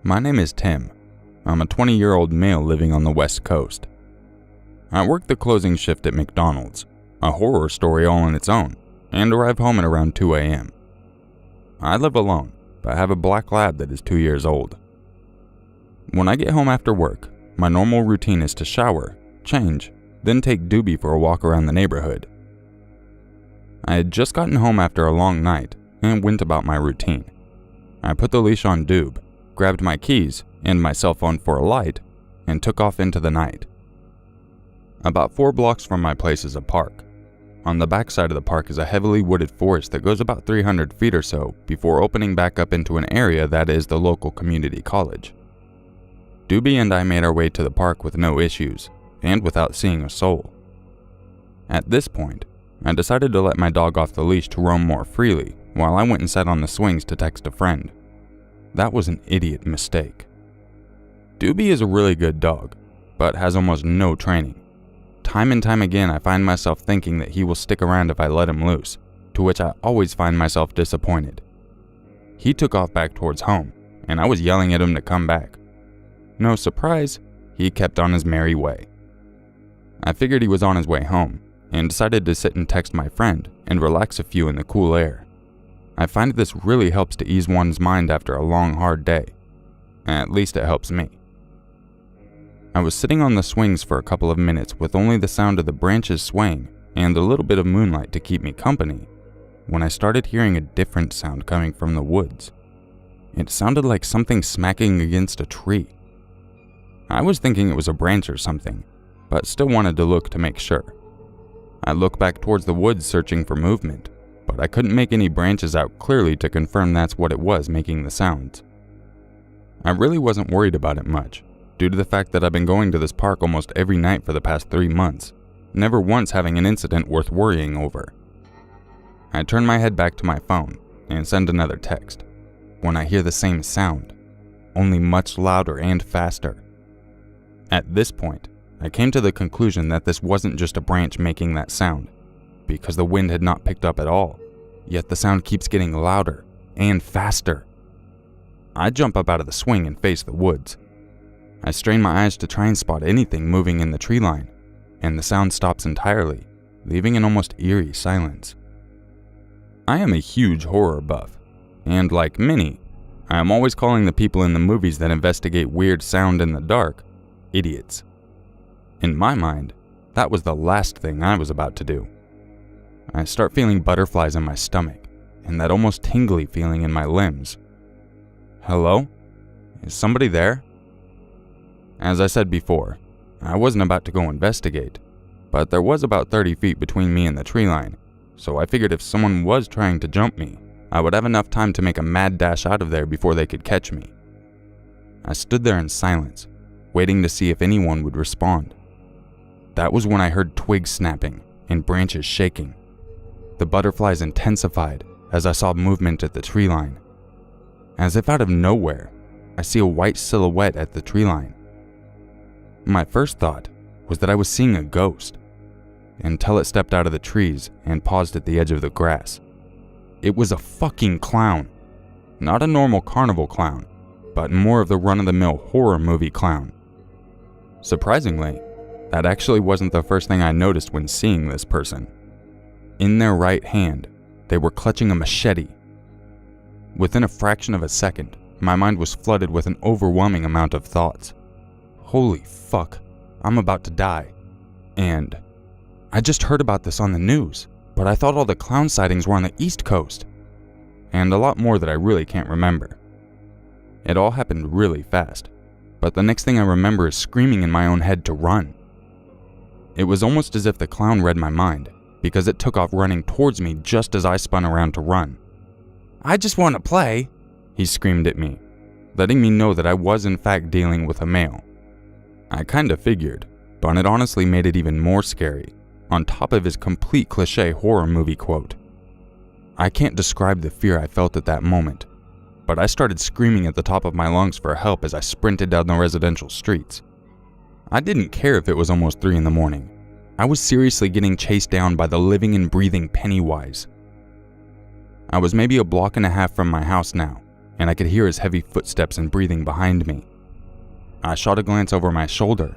My name is Tim. I'm a 20-year-old male living on the West Coast. I work the closing shift at McDonald's, a horror story all on its own, and arrive home at around 2 a.m. I live alone, but have a black lab that is 2 years old. When I get home after work, my normal routine is to shower, change, then take Doobie for a walk around the neighborhood. I had just gotten home after a long night and went about my routine. I put the leash on Doob, grabbed my keys and my cell phone for a light, and took off into the night. About 4 blocks from my place is a park. On the back side of the park is a heavily wooded forest that goes about 300 feet or so before opening back up into an area that is the local community college. Doobie and I made our way to the park with no issues, and without seeing a soul. At this point, I decided to let my dog off the leash to roam more freely while I went and sat on the swings to text a friend. That was an idiot mistake. Doobie is a really good dog, but has almost no training. Time and time again I find myself thinking that he will stick around if I let him loose, to which I always find myself disappointed. He took off back towards home, and I was yelling at him to come back. No surprise, he kept on his merry way. I figured he was on his way home, and decided to sit and text my friend and relax a few in the cool air. I find this really helps to ease one's mind after a long, hard day. At least it helps me. I was sitting on the swings for a couple of minutes with only the sound of the branches swaying and a little bit of moonlight to keep me company, when I started hearing a different sound coming from the woods. It sounded like something smacking against a tree. I was thinking it was a branch or something, but still wanted to look to make sure. I looked back towards the woods searching for movement, but I couldn't make any branches out clearly to confirm that's what it was making the sounds. I really wasn't worried about it much, due to the fact that I've been going to this park almost every night for the past 3 months, never once having an incident worth worrying over. I turn my head back to my phone and send another text, when I hear the same sound, only much louder and faster. At this point, I came to the conclusion that this wasn't just a branch making that sound, because the wind had not picked up at all, yet the sound keeps getting louder and faster. I jump up out of the swing and face the woods. I strain my eyes to try and spot anything moving in the tree line, and the sound stops entirely, leaving an almost eerie silence. I am a huge horror buff, and like many, I am always calling the people in the movies that investigate weird sound in the dark idiots. In my mind, that was the last thing I was about to do. I start feeling butterflies in my stomach, and that almost tingly feeling in my limbs. Hello? Is somebody there? As I said before, I wasn't about to go investigate, but there was about 30 feet between me and the tree line, so I figured if someone was trying to jump me, I would have enough time to make a mad dash out of there before they could catch me. I stood there in silence, waiting to see if anyone would respond. That was when I heard twigs snapping and branches shaking. The butterflies intensified as I saw movement at the tree line. As if out of nowhere, I see a white silhouette at the tree line. My first thought was that I was seeing a ghost, until it stepped out of the trees and paused at the edge of the grass. It was a fucking clown. Not a normal carnival clown, but more of the run-of-the-mill horror movie clown. Surprisingly, that actually wasn't the first thing I noticed when seeing this person. In their right hand, they were clutching a machete. Within a fraction of a second, my mind was flooded with an overwhelming amount of thoughts. Holy fuck, I'm about to die. And I just heard about this on the news, but I thought all the clown sightings were on the East Coast. And a lot more that I really can't remember. It all happened really fast, but the next thing I remember is screaming in my own head to run. It was almost as if the clown read my mind, because it took off running towards me just as I spun around to run. "I just want to play," he screamed at me, letting me know that I was in fact dealing with a male. I kinda figured, but it honestly made it even more scary, on top of his complete cliché horror movie quote. I can't describe the fear I felt at that moment, but I started screaming at the top of my lungs for help as I sprinted down the residential streets. I didn't care if it was almost 3 in the morning. I was seriously getting chased down by the living and breathing Pennywise. I was maybe a block and a half from my house now, and I could hear his heavy footsteps and breathing behind me. I shot a glance over my shoulder,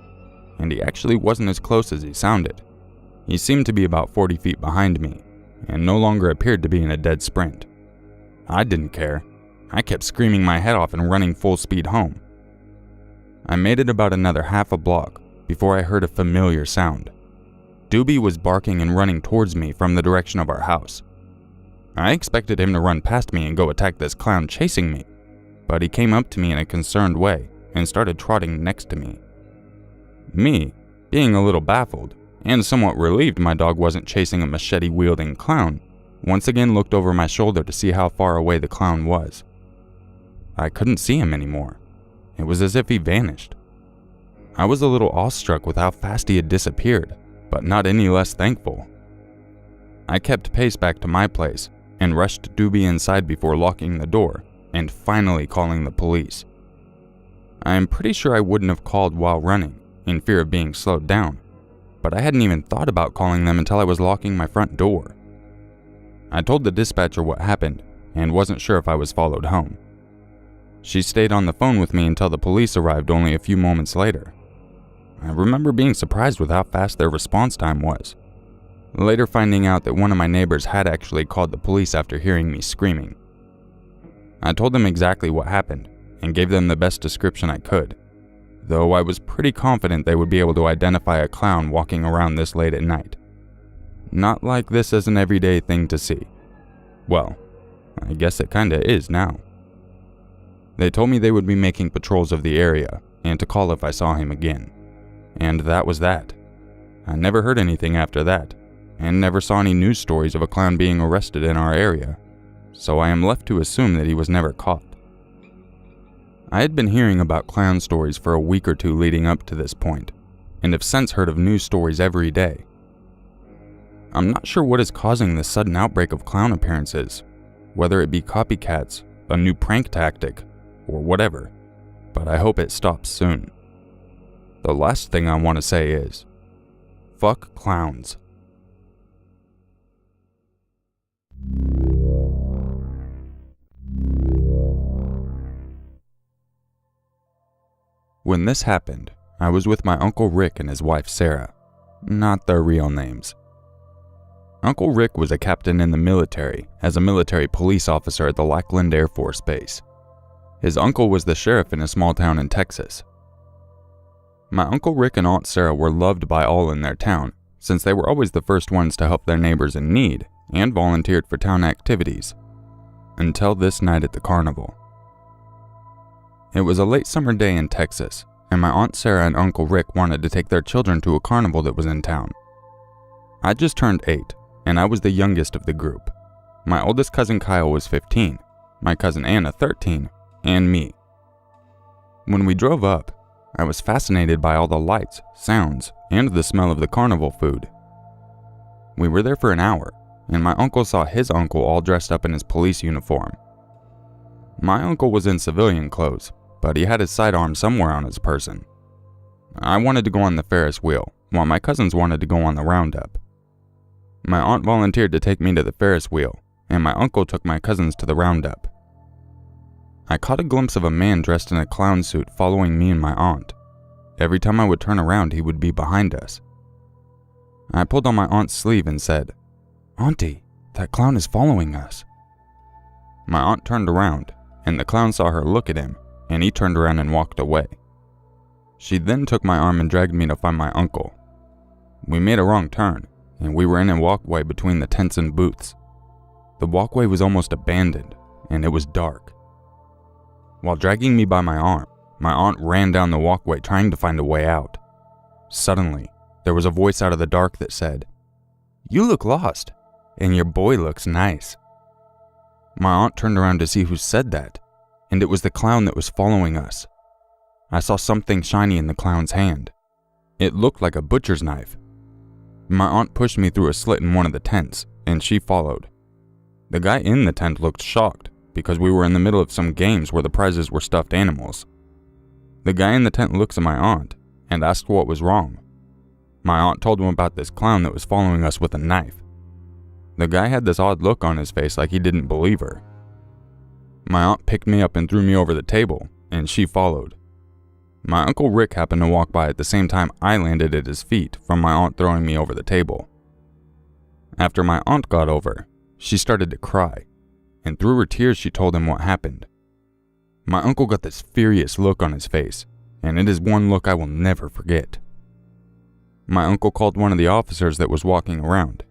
and he actually wasn't as close as he sounded. He seemed to be about 40 feet behind me, and no longer appeared to be in a dead sprint. I didn't care. I kept screaming my head off and running full speed home. I made it about another half a block before I heard a familiar sound. Doobie was barking and running towards me from the direction of our house. I expected him to run past me and go attack this clown chasing me, but he came up to me in a concerned way and started trotting next to me. Me, being a little baffled and somewhat relieved my dog wasn't chasing a machete-wielding clown, once again looked over my shoulder to see how far away the clown was. I couldn't see him anymore. It was as if he vanished. I was a little awestruck with how fast he had disappeared, but not any less thankful. I kept pace back to my place and rushed Doobie inside before locking the door and finally calling the police. I am pretty sure I wouldn't have called while running, in fear of being slowed down, but I hadn't even thought about calling them until I was locking my front door. I told the dispatcher what happened and wasn't sure if I was followed home. She stayed on the phone with me until the police arrived only a few moments later. I remember being surprised with how fast their response time was, later finding out that one of my neighbors had actually called the police after hearing me screaming. I told them exactly what happened and gave them the best description I could, though I was pretty confident they would be able to identify a clown walking around this late at night. Not like this is an everyday thing to see. Well, I guess it kinda is now. They told me they would be making patrols of the area and to call if I saw him again. And that was that. I never heard anything after that, and never saw any news stories of a clown being arrested in our area, so I am left to assume that he was never caught. I had been hearing about clown stories for a week or two leading up to this point, and have since heard of news stories every day. I'm not sure what is causing this sudden outbreak of clown appearances, whether it be copycats, a new prank tactic, or whatever, but I hope it stops soon. The last thing I want to say is, fuck clowns. When this happened, I was with my Uncle Rick and his wife Sarah, not their real names. Uncle Rick was a captain in the military as a military police officer at the Lackland Air Force Base. His uncle was the sheriff in a small town in Texas. My Uncle Rick and Aunt Sarah were loved by all in their town, since they were always the first ones to help their neighbors in need and volunteered for town activities. Until this night at the carnival. It was a late summer day in Texas, and my Aunt Sarah and Uncle Rick wanted to take their children to a carnival that was in town. I just turned 8, and I was the youngest of the group. My oldest cousin Kyle was 15, my cousin Anna 13, and me. When we drove up, I was fascinated by all the lights, sounds, and the smell of the carnival food. We were there for an hour, and my uncle saw his uncle all dressed up in his police uniform. My uncle was in civilian clothes, but he had his sidearm somewhere on his person. I wanted to go on the Ferris wheel, while my cousins wanted to go on the roundup. My aunt volunteered to take me to the Ferris wheel, and my uncle took my cousins to the roundup. I caught a glimpse of a man dressed in a clown suit following me and my aunt. Every time I would turn around, he would be behind us. I pulled on my aunt's sleeve and said, "Auntie, that clown is following us." My aunt turned around, and the clown saw her look at him, and he turned around and walked away. She then took my arm and dragged me to find my uncle. We made a wrong turn, and we were in a walkway between the tents and booths. The walkway was almost abandoned, and it was dark. While dragging me by my arm, my aunt ran down the walkway trying to find a way out. Suddenly, there was a voice out of the dark that said, "You look lost, and your boy looks nice." My aunt turned around to see who said that, and it was the clown that was following us. I saw something shiny in the clown's hand. It looked like a butcher's knife. My aunt pushed me through a slit in one of the tents, and she followed. The guy in the tent looked shocked, because we were in the middle of some games where the prizes were stuffed animals. The guy in the tent looks at my aunt, and asked what was wrong. My aunt told him about this clown that was following us with a knife. The guy had this odd look on his face like he didn't believe her. My aunt picked me up and threw me over the table, and she followed. My Uncle Rick happened to walk by at the same time I landed at his feet from my aunt throwing me over the table. After my aunt got over, she started to cry, and through her tears she told him what happened. My uncle got this furious look on his face, and it is one look I will never forget. My uncle called one of the officers that was walking around.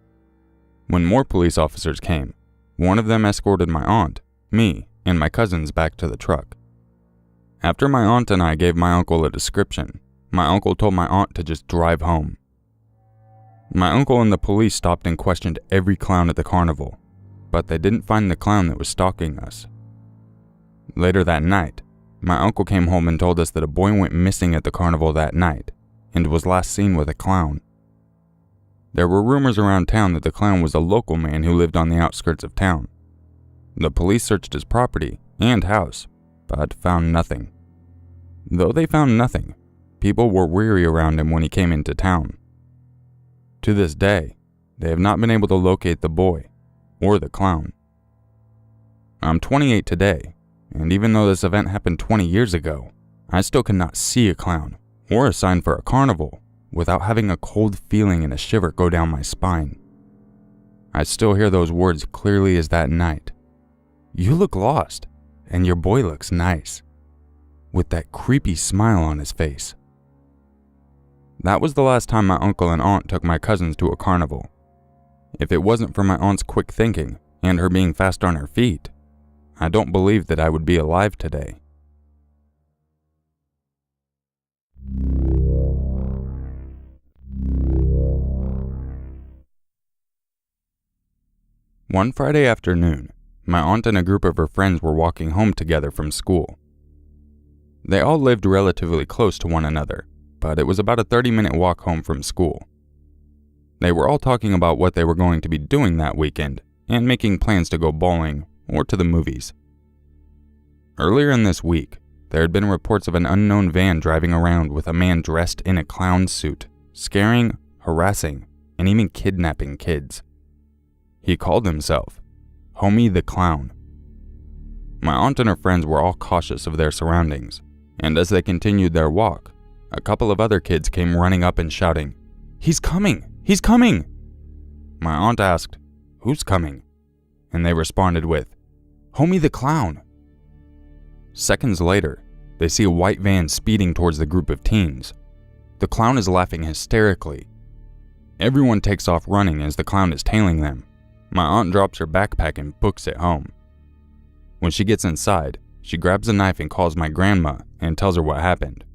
When more police officers came, one of them escorted my aunt, me, and my cousins back to the truck. After my aunt and I gave my uncle a description, my uncle told my aunt to just drive home. My uncle and the police stopped and questioned every clown at the carnival, but they didn't find the clown that was stalking us. Later that night, my uncle came home and told us that a boy went missing at the carnival that night and was last seen with a clown. There were rumors around town that the clown was a local man who lived on the outskirts of town. The police searched his property and house, but found nothing. Though they found nothing, people were weary around him when he came into town. To this day, they have not been able to locate the boy or the clown. I'm 28 today, and even though this event happened 20 years ago, I still cannot see a clown or a sign for a carnival without having a cold feeling and a shiver go down my spine. I still hear those words clearly as that night. "You look lost, and your boy looks nice," with that creepy smile on his face. That was the last time my uncle and aunt took my cousins to a carnival. If it wasn't for my aunt's quick thinking and her being fast on her feet, I don't believe that I would be alive today. One Friday afternoon, my aunt and a group of her friends were walking home together from school. They all lived relatively close to one another, but it was about a 30-minute walk home from school. They were all talking about what they were going to be doing that weekend and making plans to go bowling or to the movies. Earlier in this week, there had been reports of an unknown van driving around with a man dressed in a clown suit, scaring, harassing, and even kidnapping kids. He called himself Homie the Clown. My aunt and her friends were all cautious of their surroundings, and as they continued their walk, a couple of other kids came running up and shouting, "He's coming! He's coming!" My aunt asked, "Who's coming?" And they responded with, "Homie the Clown." Seconds later, they see a white van speeding towards the group of teens. The clown is laughing hysterically. Everyone takes off running as the clown is tailing them. My aunt drops her backpack and books it home. When she gets inside, she grabs a knife and calls my grandma and tells her what happened.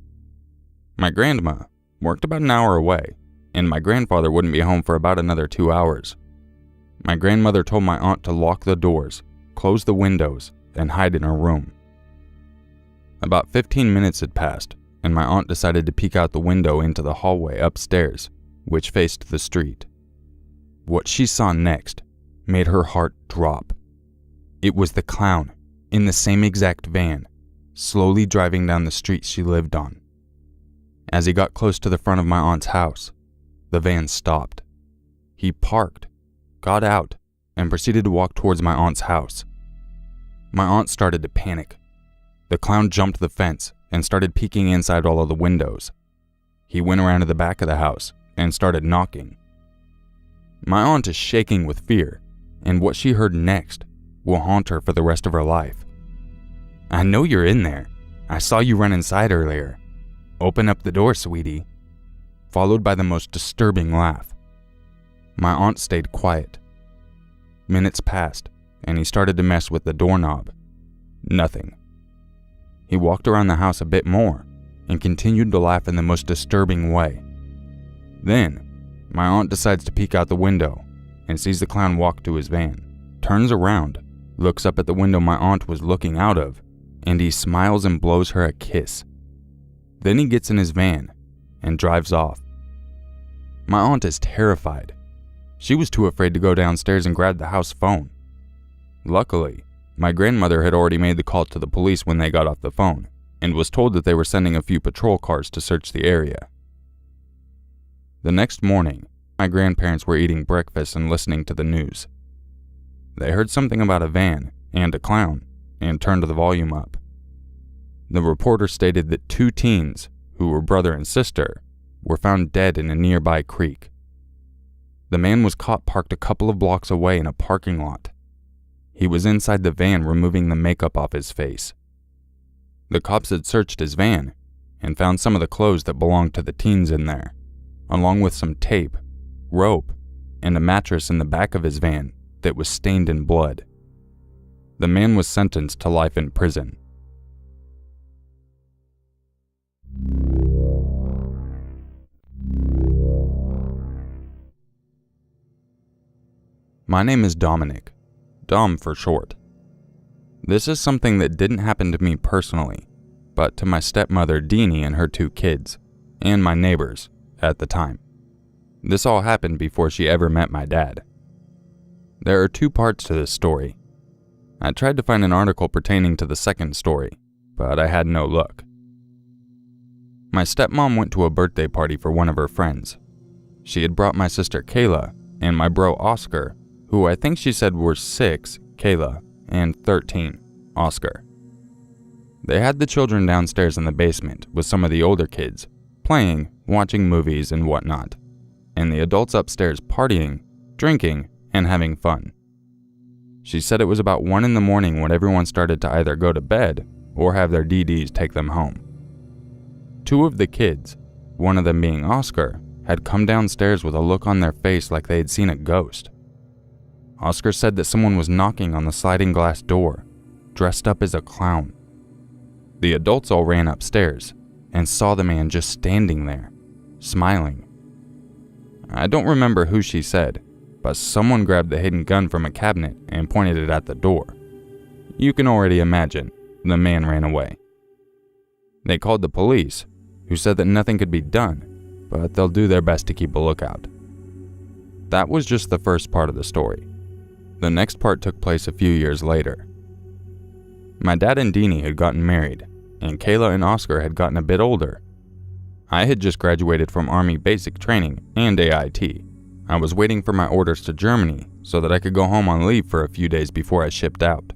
My grandma worked about an hour away, and my grandfather wouldn't be home for about another 2 hours. My grandmother told my aunt to lock the doors, close the windows, and hide in her room. About 15 minutes had passed, and my aunt decided to peek out the window into the hallway upstairs, which faced the street. What she saw next made her heart drop. It was the clown, in the same exact van, slowly driving down the street she lived on. As he got close to the front of my aunt's house, the van stopped. He parked, got out, and proceeded to walk towards my aunt's house. My aunt started to panic. The clown jumped the fence and started peeking inside all of the windows. He went around to the back of the house and started knocking. My aunt is shaking with fear, and what she heard next will haunt her for the rest of her life. "I know you're in there. I saw you run inside earlier. Open up the door, sweetie," followed by the most disturbing laugh. My aunt stayed quiet. Minutes passed, and he started to mess with the doorknob. Nothing. He walked around the house a bit more and continued to laugh in the most disturbing way. Then, my aunt decides to peek out the window and sees the clown walk to his van, turns around, looks up at the window my aunt was looking out of, and he smiles and blows her a kiss. Then he gets in his van and drives off. My aunt is terrified. She was too afraid to go downstairs and grab the house phone. Luckily, my grandmother had already made the call to the police when they got off the phone, and was told that they were sending a few patrol cars to search the area. The next morning, my grandparents were eating breakfast and listening to the news. They heard something about a van and a clown, and turned the volume up. The reporter stated that 2 teens, who were brother and sister, were found dead in a nearby creek. The man was caught parked a couple of blocks away in a parking lot. He was inside the van removing the makeup off his face. The cops had searched his van and found some of the clothes that belonged to the teens in there, along with some tape, rope, and a mattress in the back of his van that was stained in blood. The man was sentenced to life in prison. My name is Dominic, Dom for short. This is something that didn't happen to me personally, but to my stepmother Deanie and her 2 kids, and my neighbors at the time. This all happened before she ever met my dad. There are 2 parts to this story. I tried to find an article pertaining to the second story, but I had no luck. My stepmom went to a birthday party for one of her friends. She had brought my sister Kayla and my bro Oscar, who I think she said were 6, Kayla, and 13, Oscar. They had the children downstairs in the basement with some of the older kids, playing, watching movies, and whatnot, and the adults upstairs partying, drinking, and having fun. She said it was about 1 in the morning when everyone started to either go to bed or have their DDs take them home. 2 of the kids, one of them being Oscar, had come downstairs with a look on their face like they had seen a ghost. Oscar said that someone was knocking on the sliding glass door, dressed up as a clown. The adults all ran upstairs and saw the man just standing there, smiling. I don't remember who she said, but someone grabbed the hidden gun from a cabinet and pointed it at the door. You can already imagine, the man ran away. They called the police, who said that nothing could be done, but they'll do their best to keep a lookout. That was just the first part of the story. The next part took place a few years later. My dad and Deanie had gotten married, and Kayla and Oscar had gotten a bit older. I had just graduated from Army basic training and AIT. I was waiting for my orders to Germany so that I could go home on leave for a few days before I shipped out.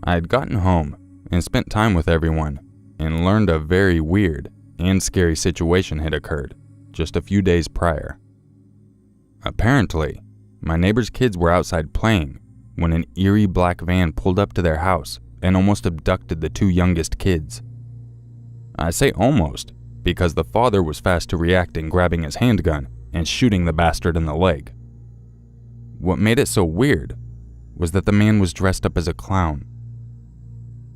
I had gotten home and spent time with everyone and learned a very weird and scary situation had occurred just a few days prior. Apparently, my neighbor's kids were outside playing when an eerie black van pulled up to their house and almost abducted the 2 youngest kids. I say almost because the father was fast to reacting, grabbing his handgun and shooting the bastard in the leg. What made it so weird was that the man was dressed up as a clown.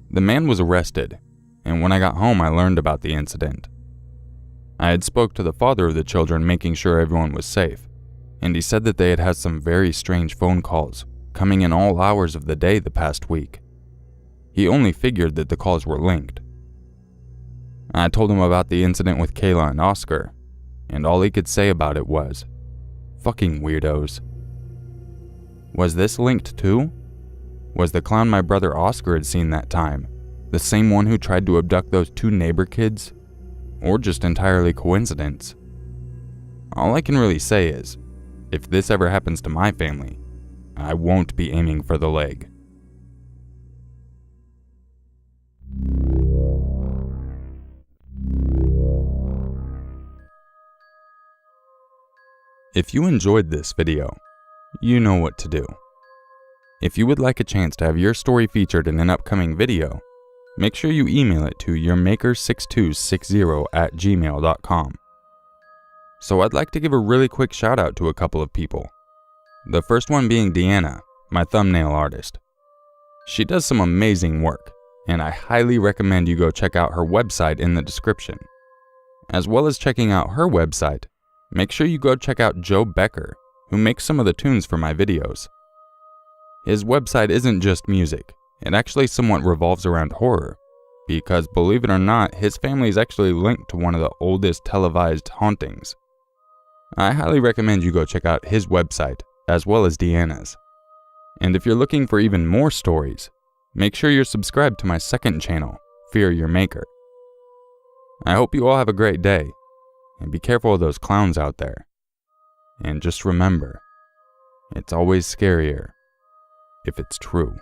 The man was arrested, and when I got home I learned about the incident. I had spoke to the father of the children, making sure everyone was safe, and he said that they had had some very strange phone calls coming in all hours of the day the past week. He only figured that the calls were linked. I told him about the incident with Kayla and Oscar, and all he could say about it was, "Fucking weirdos." Was this linked too? Was the clown my brother Oscar had seen that time the same one who tried to abduct those 2 neighbor kids? Or just entirely coincidence? All I can really say is, if this ever happens to my family, I won't be aiming for the leg. If you enjoyed this video, you know what to do. If you would like a chance to have your story featured in an upcoming video, make sure you email it to yourmaker6260@gmail.com. So I'd like to give a really quick shout out to a couple of people. The first one being Deanna, my thumbnail artist. She does some amazing work, and I highly recommend you go check out her website in the description. As well as checking out her website, make sure you go check out Joe Becker, who makes some of the tunes for my videos. His website isn't just music, it actually somewhat revolves around horror, because believe it or not, his family is actually linked to one of the oldest televised hauntings. I highly recommend you go check out his website, as well as Deanna's. And if you're looking for even more stories, make sure you're subscribed to my second channel, Fear Your Maker. I hope you all have a great day, and be careful of those clowns out there. And just remember, it's always scarier if it's true.